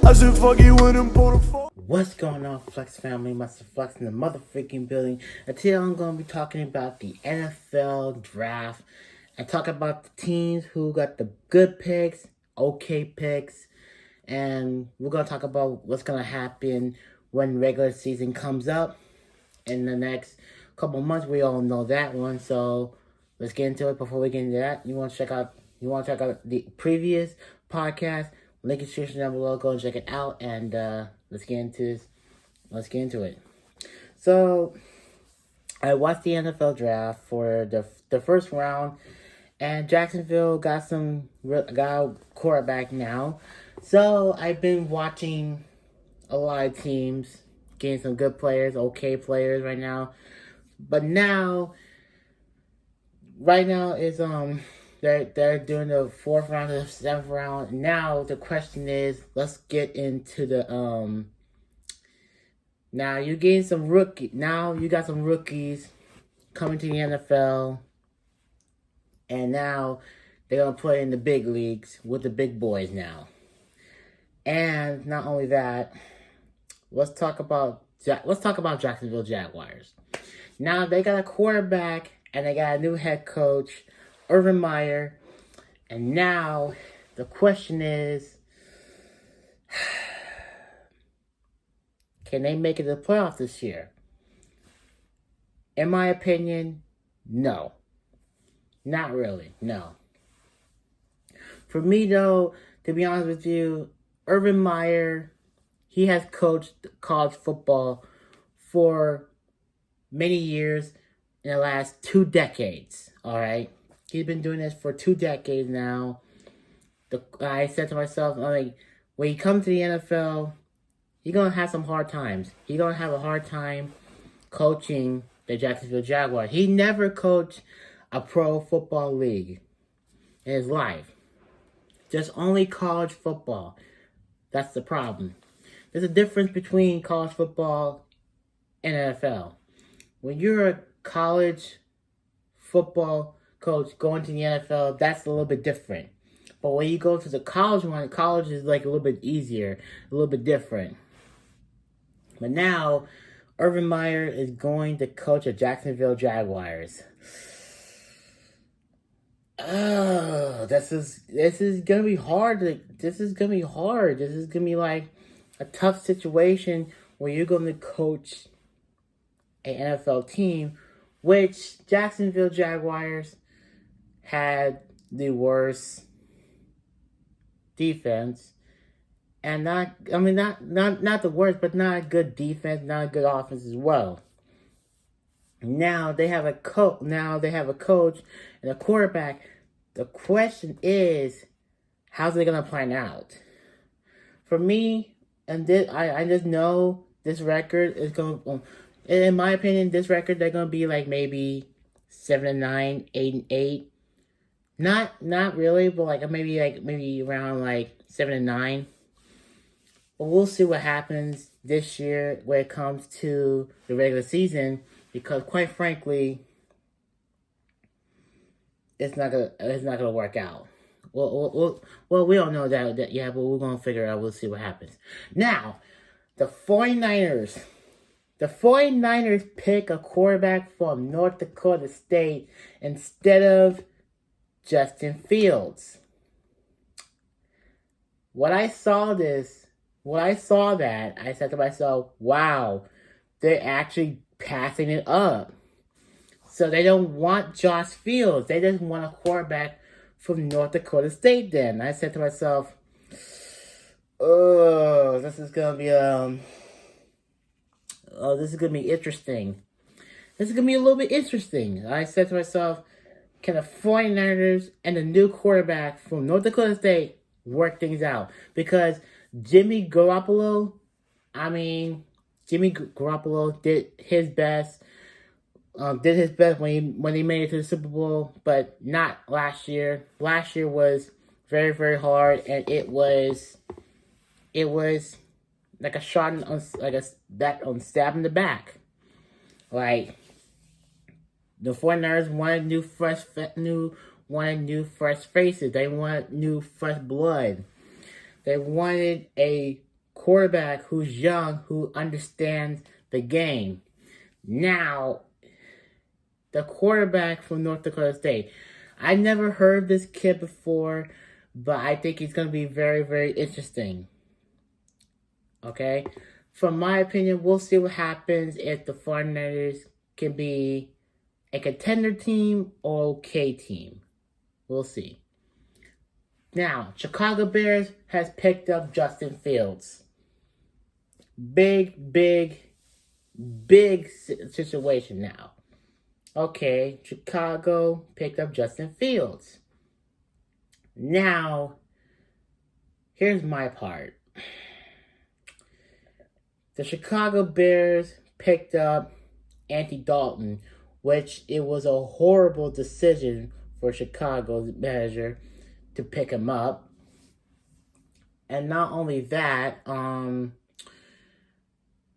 I said fuck you when I'm born for. What's going on, Flex family? MasterFlex in the motherfucking building. And today I'm going to be talking about the NFL draft and talk about the teams who got the good picks, okay picks, and we're going to talk about what's going to happen when regular season comes up in the next couple months. We all know that one, so let's get into it. Before we get into that, you want to check out the previous podcast. Link in the description down below. Go and check it out, and let's get into this. Let's get into it. So, I watched the NFL draft for the first round, and Jacksonville got a quarterback now. So I've been watching a lot of teams getting some good players, okay players right now. But right now is they're doing the 4th round to the 7th round. Now the question is, let's get into the now you're getting some rookie. Now you got some rookies coming to the NFL, and now they're gonna play in the big leagues with the big boys now. And not only that, let's talk about Jacksonville Jaguars. Now they got a quarterback and they got a new head coach, Urban Meyer. And now the question is, can they make it to the playoffs this year? In my opinion, no. Not really, no. For me though, to be honest with you, Urban Meyer, he has coached college football for many years in the last 2 decades, all right? He's been doing this for 2 decades now. I said to myself, when he comes to the NFL, he's going to have some hard times. He's going to have a hard time coaching the Jacksonville Jaguars. He never coached a pro football league in his life. Just only college football. That's the problem. There's a difference between college football and NFL. When you're a college football coach going to the NFL, that's a little bit different. But when you go to the college one, college is like a little bit easier, a little bit different. But now, Urban Meyer is going to coach the Jacksonville Jaguars. Oh, this is gonna be hard. This is gonna be hard. This is gonna be like a tough situation where you're going to coach an NFL team, which Jacksonville Jaguars had the worst defense, and not the worst, but not a good defense, not a good offense as well. Now they have a coach and a quarterback. The question is, how's it gonna plan out? For me, and I just know this record is going. In my opinion, this record they're gonna be like maybe 7-9, 8-8. Not really, but maybe around like 7-9. But we'll see what happens this year when it comes to the regular season, because quite frankly, it's not gonna work out. Well, we don't know that yet, but we're gonna figure it out. We'll see what happens. Now, the 49ers pick a quarterback from North Dakota State instead of Justin Fields. When I saw that, I said to myself, wow, they're actually passing it up. So they don't want Josh Fields. They just want a quarterback from North Dakota State then. I said to myself, oh, this is gonna be interesting. This is gonna be a little bit interesting. I said to myself, can the 49ers and the new quarterback from North Dakota State work things out? Because Jimmy Garoppolo did his best. When he made it to the Super Bowl, but not last year. Last year was very, very hard, and it was like a shot on stab in the back. Like, the 49ers wanted new fresh faces. They wanted new fresh blood. They wanted a quarterback who's young, who understands the game. Now, the quarterback from North Dakota State. I never heard this kid before, but I think he's going to be very, very interesting. Okay? From my opinion, we'll see what happens if the 49ers can be a contender team or okay team. We'll see. Now, Chicago Bears has picked up Justin Fields. Big situation now. Okay, Chicago picked up Justin Fields. Now, here's my part. The Chicago Bears picked up Andy Dalton, which it was a horrible decision for Chicago's manager to pick him up. And not only that,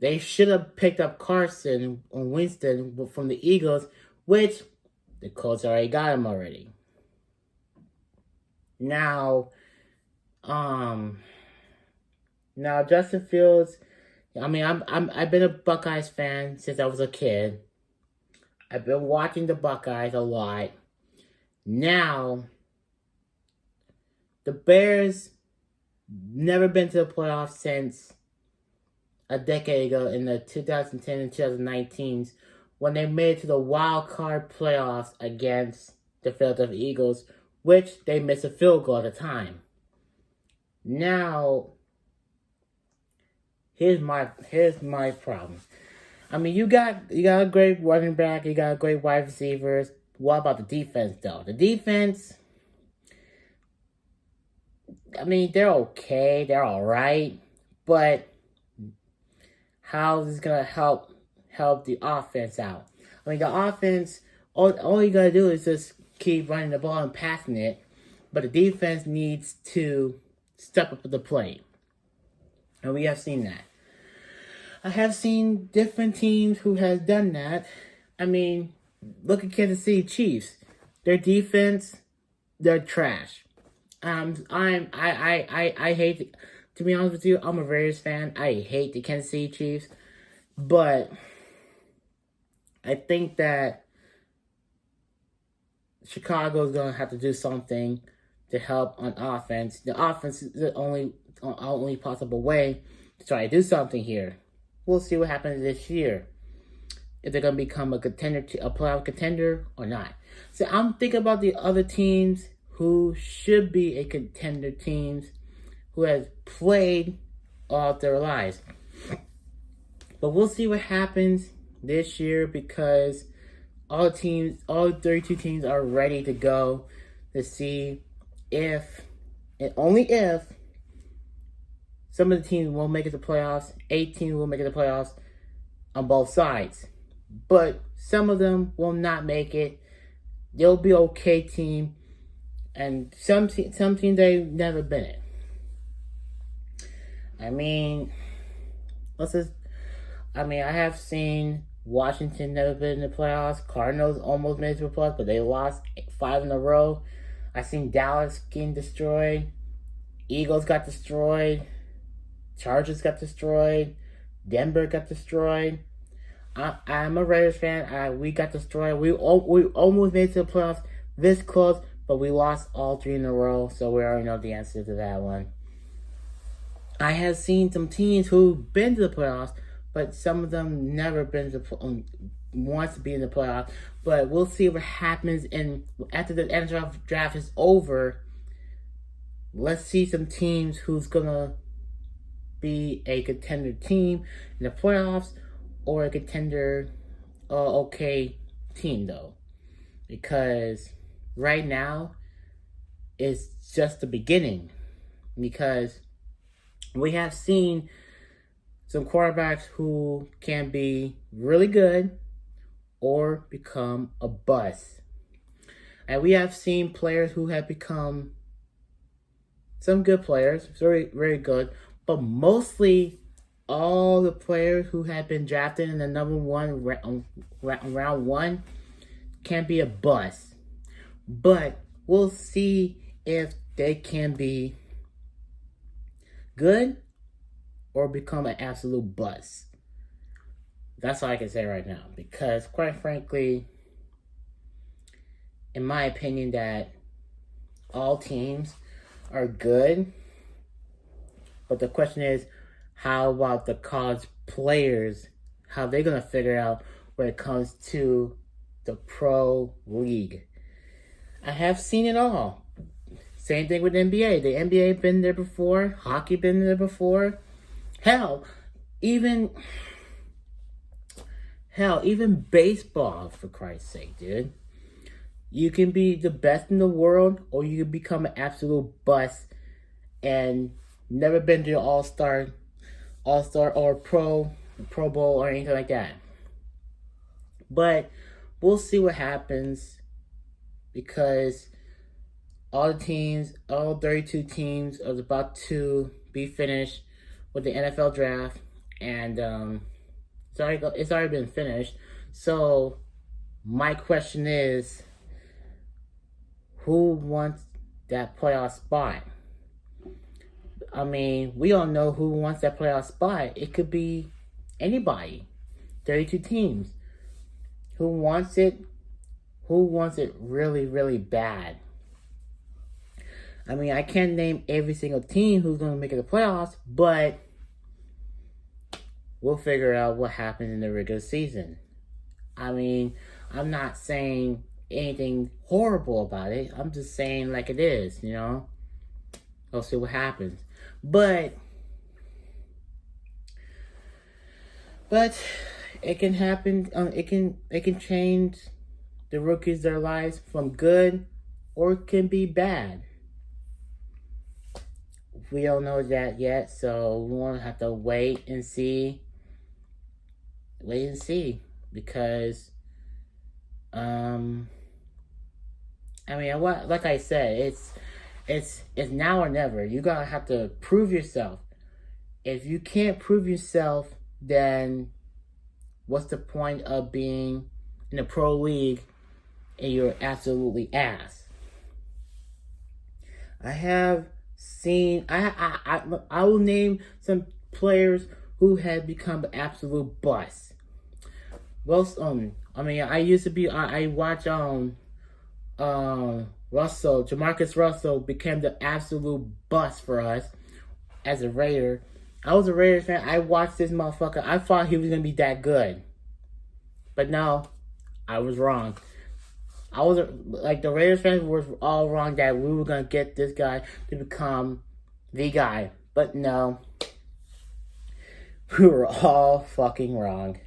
they should have picked up Carson and Winston from the Eagles, which the Colts already got him already. Now Justin Fields. I've been a Buckeyes fan since I was a kid. I've been watching the Buckeyes a lot. Now, the Bears never been to the playoffs since a decade ago in the 2010 and 2019s when they made it to the wild card playoffs against the Philadelphia Eagles, which they missed a field goal at the time. Now, here's my problem. You got a great running back, you got great wide receivers. What about the defense, though? The defense, they're okay, they're all right, but how is this gonna help the offense out? The offense, all you gotta do is just keep running the ball and passing it, but the defense needs to step up to the plate, and we have seen that. I have seen different teams who has done that. Look at Kansas City Chiefs. Their defense, they're trash. I hate to be honest with you, I'm a Raiders fan. I hate the Kansas City Chiefs, but I think that Chicago's gonna have to do something to help on offense. The offense is the only possible way to try to do something here. We'll see what happens this year. If they're going to become a contender, a playoff contender or not. So I'm thinking about the other teams who should be a contender teams who has played all their lives. But we'll see what happens this year because all 32 teams are ready to go to see if, and only if, some of the teams will make it to playoffs. 8 teams will make it to playoffs on both sides. But some of them will not make it. They'll be okay team. And some teams, they've never been it. I have seen Washington never been in the playoffs. Cardinals almost made it to the playoffs, but they lost 5 in a row. I seen Dallas getting destroyed. Eagles got destroyed. Chargers got destroyed. Denver got destroyed. I'm a Raiders fan. We got destroyed. We almost made it to the playoffs this close, but we lost all 3 in a row, so we already know the answer to that one. I have seen some teams who've been to the playoffs, but some of them never been to wants to be in the playoffs. But we'll see what happens after the NFL draft is over. Let's see some teams who's gonna be a contender team in the playoffs or a contender okay team though. Because right now it's just the beginning. Because we have seen some quarterbacks who can be really good or become a bust. And we have seen players who have become some good players, very, very good, but mostly all the players who have been drafted in the number 1 round 1 can be a bust. But we'll see if they can be good or become an absolute bust. That's all I can say right now. Because quite frankly, in my opinion, that all teams are good. But the question is, how about the college players? How they going to figure out when it comes to the pro league? I have seen it all. Same thing with the NBA. The NBA been there before. Hockey been there before. Hell, even baseball, for Christ's sake, dude. You can be the best in the world, or you can become an absolute bust and never been to an all-star or Pro Bowl or anything like that. But we'll see what happens, because all 32 teams are about to be finished with the NFL draft, and it's already been finished. So my question is, who wants that playoff spot? I mean, we all know who wants that playoff spot. It could be anybody. 32 teams. Who wants it? Who wants it really, really bad? I mean, I can't name every single team who's going to make it the playoffs, but we'll figure out what happens in the regular season. I mean, I'm not saying anything horrible about it. I'm just saying like it is, you know? We'll see what happens. But it can happen. It can change the rookies, their lives from good, or it can be bad. We don't know that yet, so we want to have to wait and see. Because I mean, like I said, it's now or never. You gotta have to prove yourself. If you can't prove yourself, then what's the point of being in a pro league and you're absolutely ass? I have seen. I will name some players who have become absolute busts. Well, I mean, I used to be. I watch Russell, Jamarcus Russell became the absolute bust for us as a Raider. I was a Raiders fan. I watched this motherfucker. I thought he was gonna be that good, but no, I was wrong. I was like, the Raiders fans were all wrong that we were gonna get this guy to become the guy, but no, we were all fucking wrong.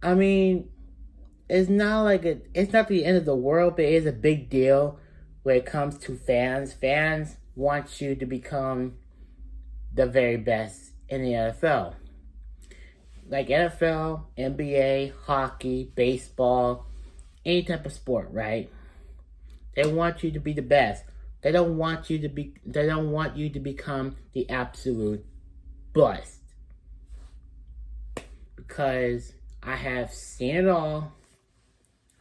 I mean, it's not the end of the world, but it is a big deal when it comes to fans. Fans want you to become the very best in the NFL. Like NFL, NBA, hockey, baseball, any type of sport, right? They want you to be the best. They don't want you to become the absolute bust. Because I have seen it all.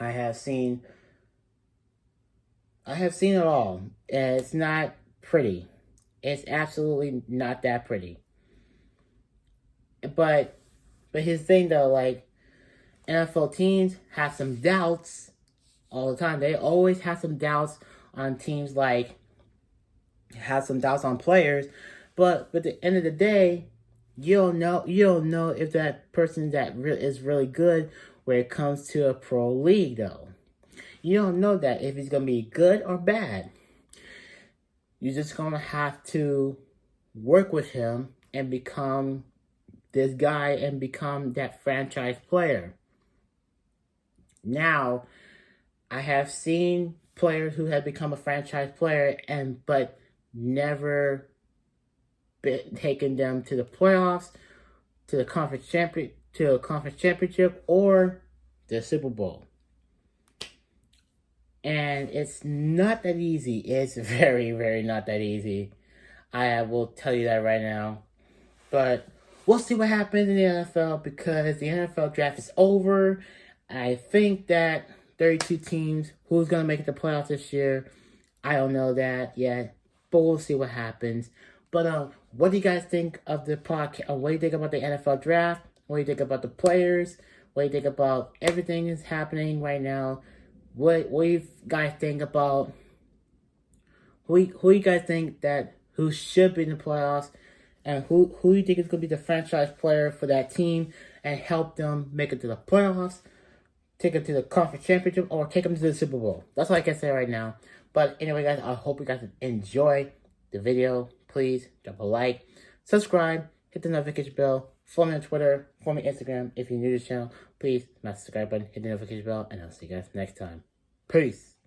I have seen it all. And it's not pretty. It's absolutely not that pretty. But here's the thing though, like, NFL teams have some doubts all the time. They always have some doubts on teams, have some doubts on players. But at the end of the day, you don't know if that person is really good when it comes to a pro league, though. You don't know that if he's going to be good or bad. You're just going to have to work with him and become this guy and become that franchise player. Now, I have seen players who have become a franchise player but never taken them to the playoffs, to the conference championship, or the Super Bowl. And it's not that easy. It's very, very not that easy. I will tell you that right now. But we'll see what happens in the NFL, because the NFL draft is over. I think that 32 teams, who's going to make it to playoffs this year, I don't know that yet. But we'll see what happens. But what do you guys think of the podcast? What do you think about the NFL draft? What do you think about the players? What do you think about everything that's happening right now? What do you guys think about who you guys think that who should be in the playoffs, and who you think is going to be the franchise player for that team and help them make it to the playoffs, take them to the conference championship, or take them to the Super Bowl? That's all I can say right now. But anyway, guys, I hope you guys enjoy the video. Please drop a like, subscribe, hit the notification bell, follow me on Twitter, follow me on Instagram. If you're new to the channel, please smash the subscribe button, hit the notification bell, and I'll see you guys next time. Peace.